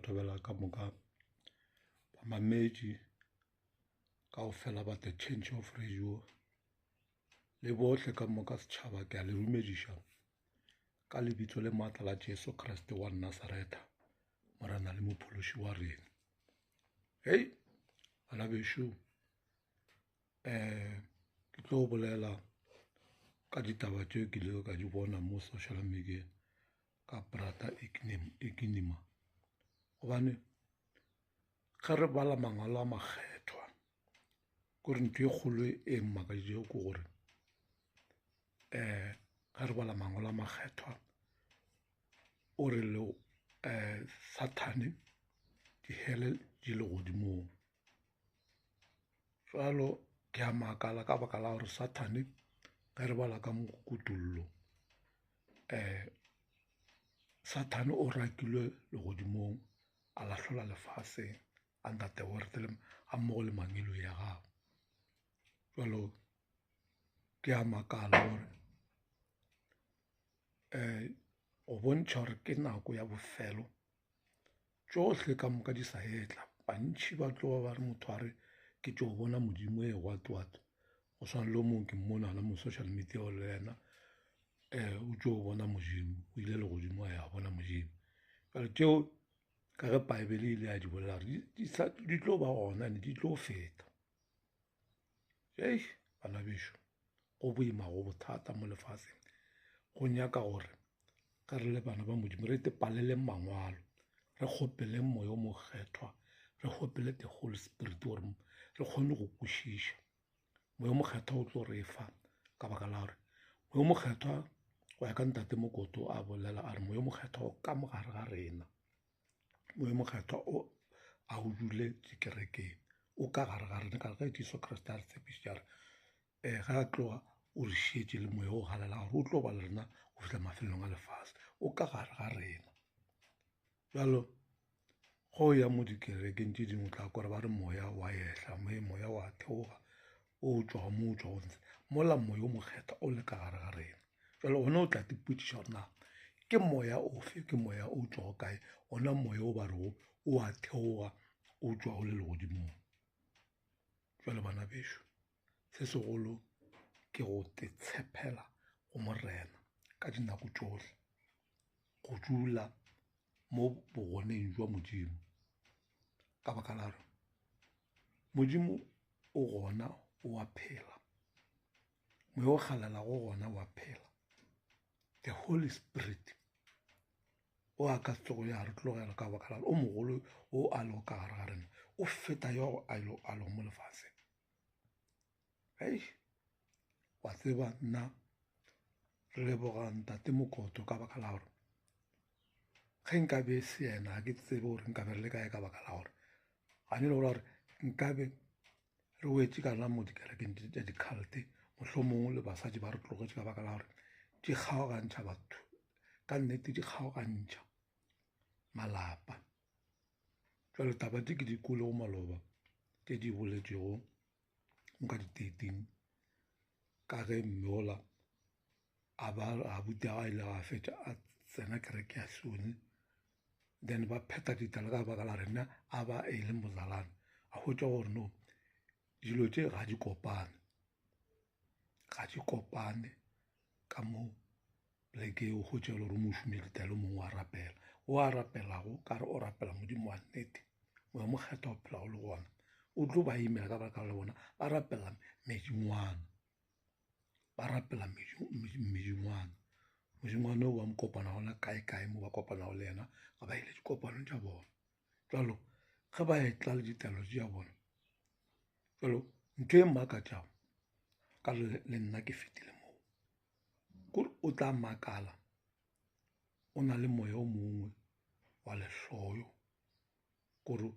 tobela ka moka bamamedi kaofela ba the change of radio le bohle ka moka setjhaba ke a le rumediša ka lebitso le maatla la Jesu Kriste wa Nazareta morena le mophološi wa rena. Hei bana bešo ke tlo bolela ka ditaba tšeo ke leo ka di bona mo social media ka Brother Ikinima gobane ge re bala mangwalo a makgethwa kore ntho e kgolo e mmakaditšego ke gore ge re bala mangwalo a makgethwa o re le Sathane dihele di le godimong. Jalo ke a makala ka baka la gore Sathane ge re bala ka mokutullo Sathane o rakilwe legodimong a lahlola lefaseng a ntate wortele a mmogo le mangelo ya gago. Jalo ke a makala gore go bontšha gore ke nako ya bofelo tšohle ka moka di sa etla. Bantši ba tloga ba re motho a re ke tšo bona modimo e wat go swana le mongwe ke mmonana mo social media o le yena o tšo bona modimo o ile le godimo a ya bona modimo. Jale tšeo ka ge Bible ile ya di bolela gore di tlo ba gona ne di tlo feta. Bana bešo go boima go bothata mo lefaseng go nyaka gore ka re le bana ba modimo re tepalele mangwalo re kgopele moya o mokgethwa re kgopele the Holy Spirit gore re kgone go kwešiša. Moya o mokgethwa o tlo re fa ka baka la gore moya o mokgethwa go ya ka ntate Mokoto a bolela a re moya o mokgethwa o ka mogare ga rena. Moya o mokgethwa o a o dule dikerekeng o ka gare ga rena ka ge Jesu Kriste a re tshepiša re ga a tloga o re šietše le moya o galela gore o tlo ba le rena go fihla mafelelong a lefase o ka gare ga rena. Jalo go ya mo dikerekeng tše dingwe tla kore ba re moya wa ehla moya wa theoga o tšwa mo o tšwa go ntse mola moya o mokgethwa o le ka gare ga rena. Jalo gona o tla tipotšiša gore na ke moya ofe ke moya o tšwago kae gona moya o ba rego o a theoga o tšwa go le legodimong. Jale bana bešo se segolo ke go te tshepela go morena ka dinako tšohle go dula mo bogoneng jwa modimo ka baka la gore modimo o gona o a phela moya o galela go gona o a phela. The Holy Spirit o a ka tsogo ya re tlogela ka baka la o mogolo o a le ka gare ga rena o feta yo a lo mo lefaseng. Wa tseba nna re leboga ntate Mokoto ka baka la gore ge nkabe se yena ga ke tsebe gore nkabe re le kae ka baka la gore gane le gore nkabe re wetse ka nna mo dikerekeng tša dikhalte mohlomongwe le basadi ba re tlogetše ka baka la gore di kgaogantšha batho ka nnete di kgaogantšha malapa. Jale taba tše ke di kole go maloba tše di boletšego mo ka di-13 ka ge mmeola a butiaga ile ga fetša a tsena kereke ya Sone then ba pheta ditala ka baka la rena a ba e le mozalane a hwetša gore no dilo tše ga di kopane ka mo pleke o hwetša le gore mošomedi talo mongwe a rapelago ka re o rapela modimo wa nnete moya mokgethwa o phelago le gona o tlo ba imela ka baka le bona ba rapela medingwana o ba mo kopana gona kae mo ba kopana go le yena ga ba ile dikopanong tša bona. Jalo ge ba etla le ditelo tša bona jalo ntho e makatšago ka le nna ke fetile moo kore o tla makala o na le moya o mongwe wa lehloyo kore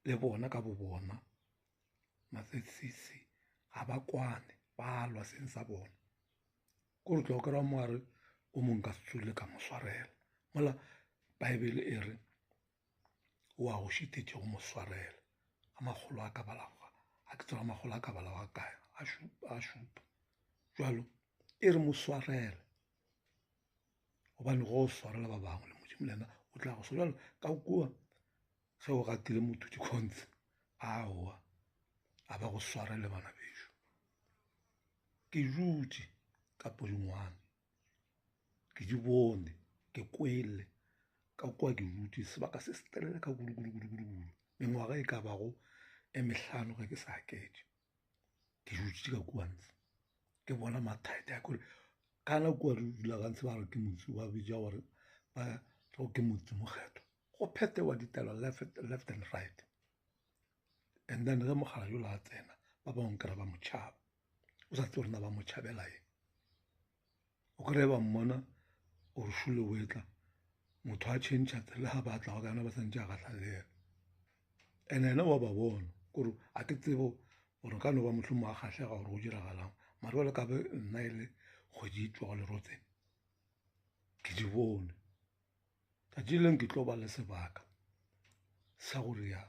le bona ka bo bona matsetsitsi ga ba kwane ba lwa seng sa bona kore tlo kry-a moare o mongwe ka setsole ka mo swarela mola Bible e re o a go šitetše go mo swarela a magolo a ka balaga a ke tseba magolo a ka balaga kae a šupa. Jalo e re mo swarele gobane go o swarela ba bangwe le modimo le yena o tla go se jalo ka kua ge o gatile motho dikgontse aowa a ba go swara le bana bešo ke dutse ka podingwane ke di bone ke kwele ka kua ke dutse sebaka se se telele ka kudu mengwaga e ka bago e mehlano ge ke sa ketše ke dutse ka kuantse ke bona mathaete a kore kana kua re dula gantse ba re ke motse wa bija gore ba re ke motse mokgetho go phetewa ditelo left and right and then ge mogala yo la tsena ba bangwe kry ba motšhaba o sa tse gorena ba motšhabela eng o kry ba mmona o re šule o etla motho a tšhentšha tsele ga ba tlago kana ba santse a gatlha le ena and ena wa ba bona kore a ke tsebo gore ka no ba mohlomong a kgatlhega gore go diragalang mare jale ka be nna e le kgwedi e tloga lerotseng ke di bone tšatši leng ke tlo ba le sebaka sa gore ya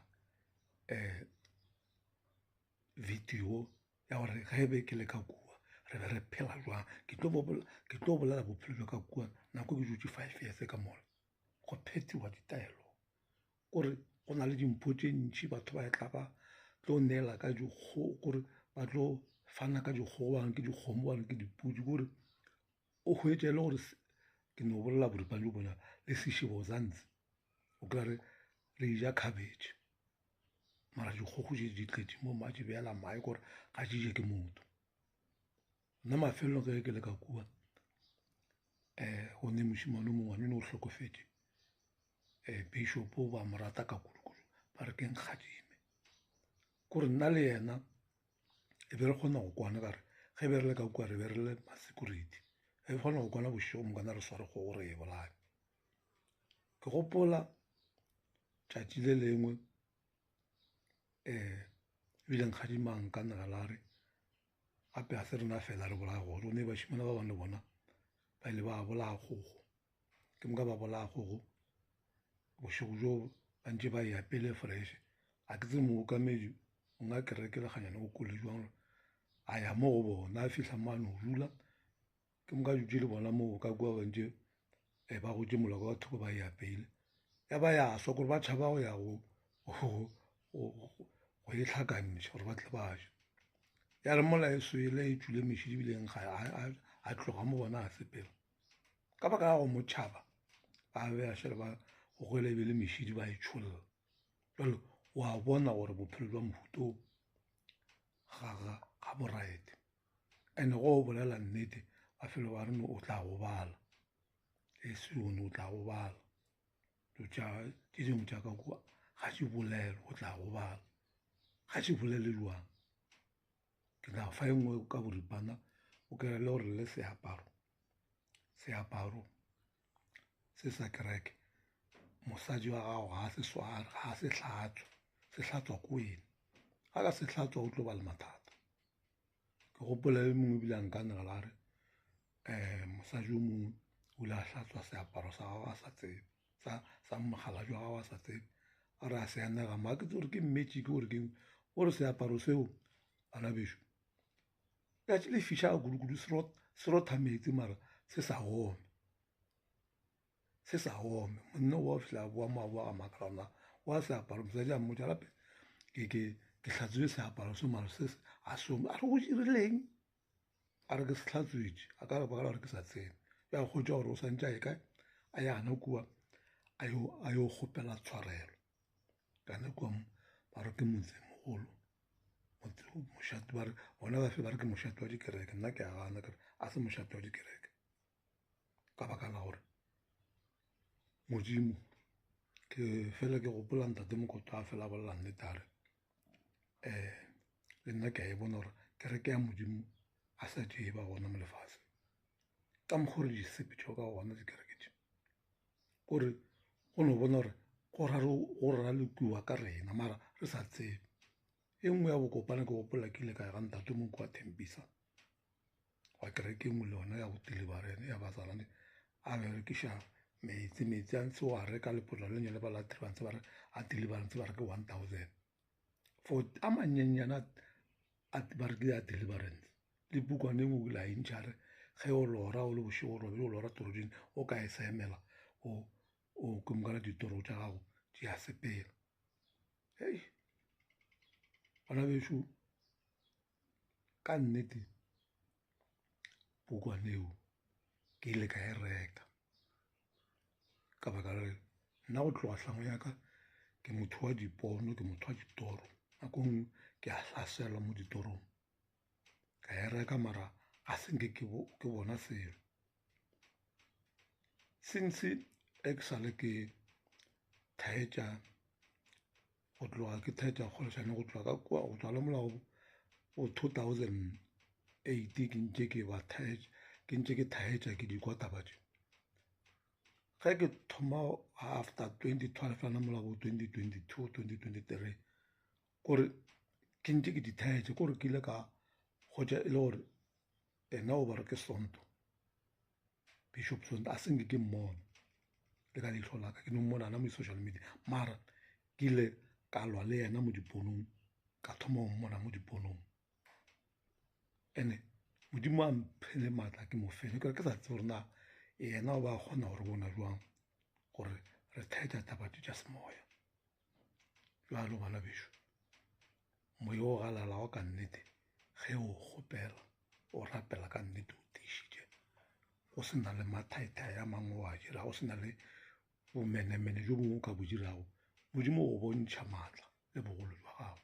video ya gore ge e be ke le ka kua re be re phela jwang ke tlo bolela bophelo bja ka kua nako ke dutse 5 years ka mola go phetiwa ditaelo kore go na le dimpho tše ntšhi batho ba etla ba tlo neela ka dikgogo kore ba tlo fana ka dikgogo bangwe ke dikgomo bangwe ke dipudi kore o hwetše le gore ke no bolela boripane jo bona le sešebo zantse o kry re ja cabbage mara dikgogo je di tletše mo matše beela mae kore ga di je ke motho nna mafelelo ge ke le ka kua go ne mošimane o mongwane o ne o hlokofetše bishopo ba mo rata ka kudu ba re ke nkgadime kore nna le yena e be re kgona go kwana kare ge be re le ka kua re be re le ma-security e be kgona go kwana bošego mokana re sware go gore e bolae ke gopola tšatši le lengwe ebile nkgadimang ka negalare gape a se rena fela re bolaya gore o ne bašimana ba bane bona ba ile ba bolaya kgogo ke moka ba bolaya kgogo bošego jo ba ntše ba e apele fresh a ke tse mookamedi o nga kereke le kganyana go kole jwang a ya mo go bona a fihla mane go dula ke moka dutse le bona moo ka kua bantše ba gotse moloko wa thoko ba e apeile ya ba ya swa kore ba tšhaba go ya go e tlhakantšha gore ba tle ba ja ya re mola e swele e tswile mešidi bileng ga a tloga mo bona a sepela ka baka ya go motšhaba ba be a šele ba go gwele ebele mešidi ba e tšholla jalo wa bona gore bophelo jwa mohuto ga boraete and go bolela nnete bafelo ba reno o tla go bala e seone o tla go bala tše dingwe tša ka kua ga se bolelo o tla go bala ga se bolele jwang ke tla fa e nngwe ka boripana o kry le gore le seaparo se sa kereke mosadi wa gago ga se sware ga se hlatswa se hlatswa ko wena ga ka se hlatswa o tlo ba le mathata ke gopola le mongwe ebile a nkanegela a re mosadi o mongwe o ile a hlatswa seaparo sa gago a sa tsebe sa mogala jwa gago a sa tsebe a re a se anega ma ke tse gore ke mmetše ke gore keng gore seaparo seo bana bešo letšatši le fiša ka kudu se rotha metsi mara se sa ome monna wa fihla boa maboa ga makalana wa seaparo mosadi a mmotša gape ke hlatswile seaparo se mara se a some a re go dirileng a re ke se hlatswetše a ka re bakala gore ke sa tsene ya kgotša gore o santše a e kae a yana kua a yo kgopela tshwarelo kana kua ba re ke motsemogolo mošate ba re bona bafe ba re ke mošate wa dikereke nna ke a gana kere a se mošate wa dikereke ka baka la gore modimo ke fela ke gopola ntate mokoto a fela bolela nnete a re le nna ke a e bona gore kereke ya modimo a sa die ba gona mo lefase ka mokgwa gore disepetšo ka gona dikereke tše kore go no bona gore go ralekiwa ka rena mara re sa tsebe e nngwe ya bokopana ke gopola ke ile ka ga ntate moko wa Thembisa wa kereke engwe le yona ya botelebarene ya bazalane a berekiša metsi a ntse wa reka lepotla le nyele ba latri ba ntse ba re a deliver ntse ba re ke 1000 for a manyenyana ba re ke a deliverance le bukwane engwe o ile a entšha re ge o lora o le bošego robele o lora toroding o ka e semela o o kumkana ditoro tša gago di a sepela. Hei, bana bešo, ka nnete pukwaneo ke ile ka e reka ka baka la nna go tloga hlango ya ka ke motho wa dipono, ke motho wa ditoro. Nako nngwe ke a hlaselwa mo ditorong, ka e reka mara ga se nke ke bona selo. Since e ke sale ke thaetša go tloga ke thaetša kgolešane go tloga ka kua go tswa le molao go 2008 ke ntše ke thaetša ke di kwa taba tše. Ge ke thoma after 2012 ana molao 2022 2023 kore ke ntše ke di thaetše kore ke ile ka gotša e le gore ena o bara ke Sonto, Bishop Sonto a senge ke mmona le ka leihlo la ka ke no mmona na mo social media, mara ke ile ka lwa le yena mo diponong, ka thoma go mmona mo diponong. Ene modimo a mphele maatla ke mo fene kore ke sa tse gore na yena o ba kgona gore bona jwang gore re thaetša taba tša semoya. Jwalo bana bešo, moya o galalago ka nnete ge o kgopela o rapela ka nnete o tiišitše, go se na le mathaithai a mangwe wa dira, go se na le bomenemene jo bongwe o ka bo dirago. Modimo go bontšha maatla le bogolo jwa gago,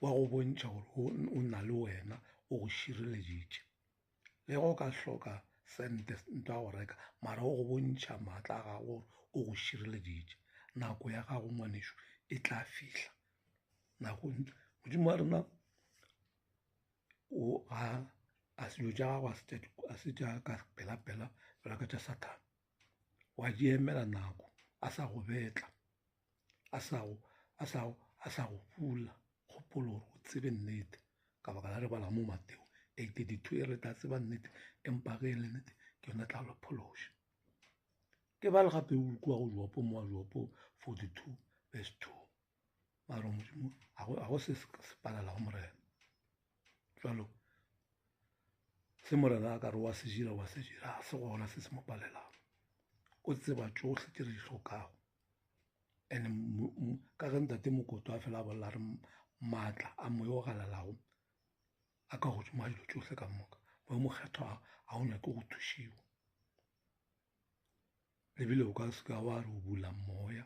wa go bontšha gore o na le wena, o go šireleditše le go ka hloka sente ntwa go reka, mara o go bontšha maatla a gago gore o go šireleditše. Nako ya gago ngwanešo e tla fihla. Nako modimo wa rena a selo tša gago a se tša ka pela-pela fela ka tša Sathane. Wa di emela nako, a sa go betla, a sa go pula kgopolo gore o tsebe nnete ka baka la re bala mo Mateo 8:32 e re tla tseba nnete empa ge e le nnete ke yona tla lo phološa. Ke ba le gape o kua go Jopo mo Jopo 42 verse 2, mara modimo a go se palela go morena. Jwalo se morena a ka re wa se dira a se gona se se mo palelago, o tseba tšohle tše re di hlokago. And ka ge ntate Mokoto a fela a bolela re maatla a moya o galalago a ka godimo ga dilo tšohle ka moka. Moya mokgethwa a o nyake go thušiwa, lebile o ka se ka wa re o bula moya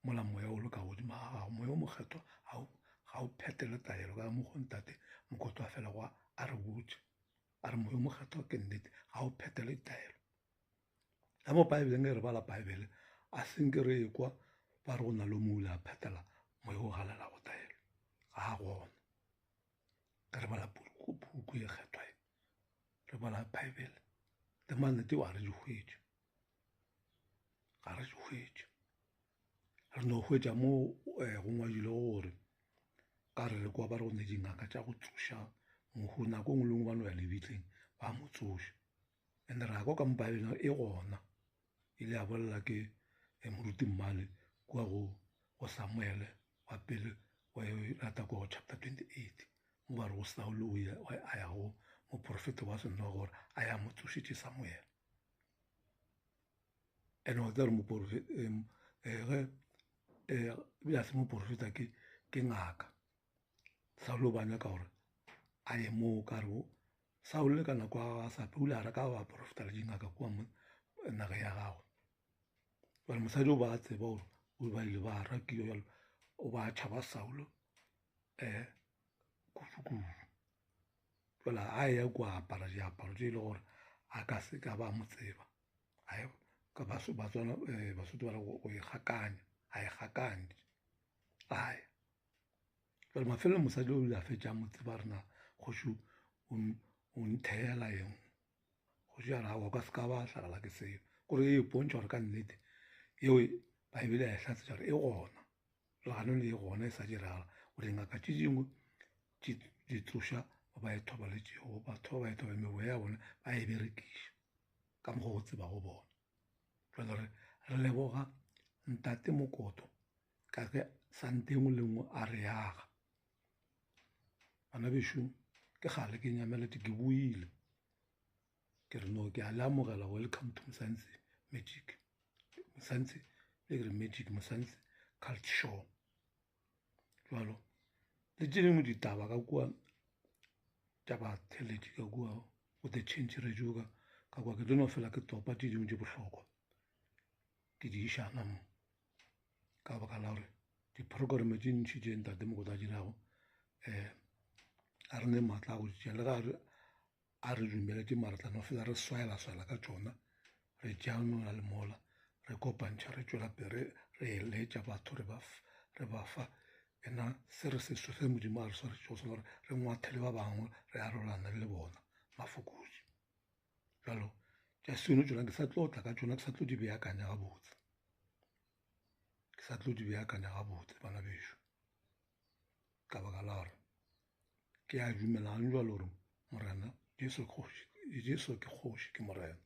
mola moya o le ka godimo ga gago. Moya o mokgethwa ga o phethele taelo ka mokgo ntate Mokoto a fela goa a re botse a re moya o mokgethwa ke nnete ga o phethele taelo. Ya mo Baebeleng e re bala Baebele a senke re ekwa ba re go na le moule a phethela moya o galalago taelo, ga a gona. Ka re bala puku e kgethwa e, re bala Baebele le mannete wa re di hwetše, ga re di hwetše. Re no hwetša mo go ngwadilwe gore ka re kwa ba re go ne dingaka tša go tsoša mohu, nako ngwe le ngwe ba no ya lebitleng ba mo tsoša. And-e re ako ka mo Baebeleng e gona ile a bolela ke moruti Mmale kua go Samuele wa pele wa rata kwa go chapter 28 mo ba re go Saolo a ya go moprofeta wa senwa gore a ya mo tsošitše Samuele. And o tla re moprofeta ebile a se moprofeta ke ngaka. Saolo ba nyaka gore a ye moo ka re Saolo ka nako a sape o ile a reka ba profeta le dingaka kua naga ya gagwe. Jale mosadi o ba a tseba gore o ba ile ba rakiyo jalo o ba tšhaba Saolo kudu. Jale a ya kua apara diaparo tše e le gore a ka se ka ba mo tseba, ka Basotho ba re go ikgakanya, a ikgakanye ae. Jale mafelelo mosadi o ile a fetša mo tseba rena kgoši o ntheela eng, kgoši a ra o ka se ka ba hlagala ke seo kore e pontšha gore ka nnete eo Baebele a e hlatsetša gore e gona, leganong le e gona e sa diragala gore dingaka tše dingwe di tsoša ba e thobaletšego, batho ba e thoba meboya ya bona ba e berekiša ka mokgwa go tseba go bona. Jale re leboga ntate Mokoto ka ge sante engwe le ngwe a re yaga. Bana bešo ke gale ke nyamelete ke buile ke re no ke a le amogela welcome to Mzansi Magic. mosantse le re magic mosantse culture jwalo le tse dingwe ditaba ka kua taba theletše ka kua go the change radio ka kwa ke dono fela ke topa tše dingwe tše bohlokwa ke di išana mo ka baka la gore diprograme tše ntšhi tše ntate mo go tla dirago a re ne maatla a go tšea le ga a re dumeletše maratlano fela re swaela ka tšona re jaanong le mola re kopantšha re tšwela pele re eletša batho re ba fa ena se re se se modimo a re swaretšego sona gore re ngwathele ba bangwe re arolana le bona mafokodi jalo tša seno tšona ke sa tlo tla ka tšona ke sa tlo di beakanya gabotse ke sa tlo di beakanya gabotse bana bešo ka baka la gore ke a dumelang jalo gore morena Jesu ke kgoši ke morena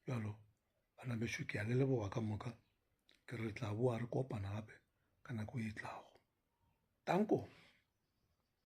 jalo bana bešo ke a le leboga ka moka ke re tla boa re kopana gape ka nako e tlago tanko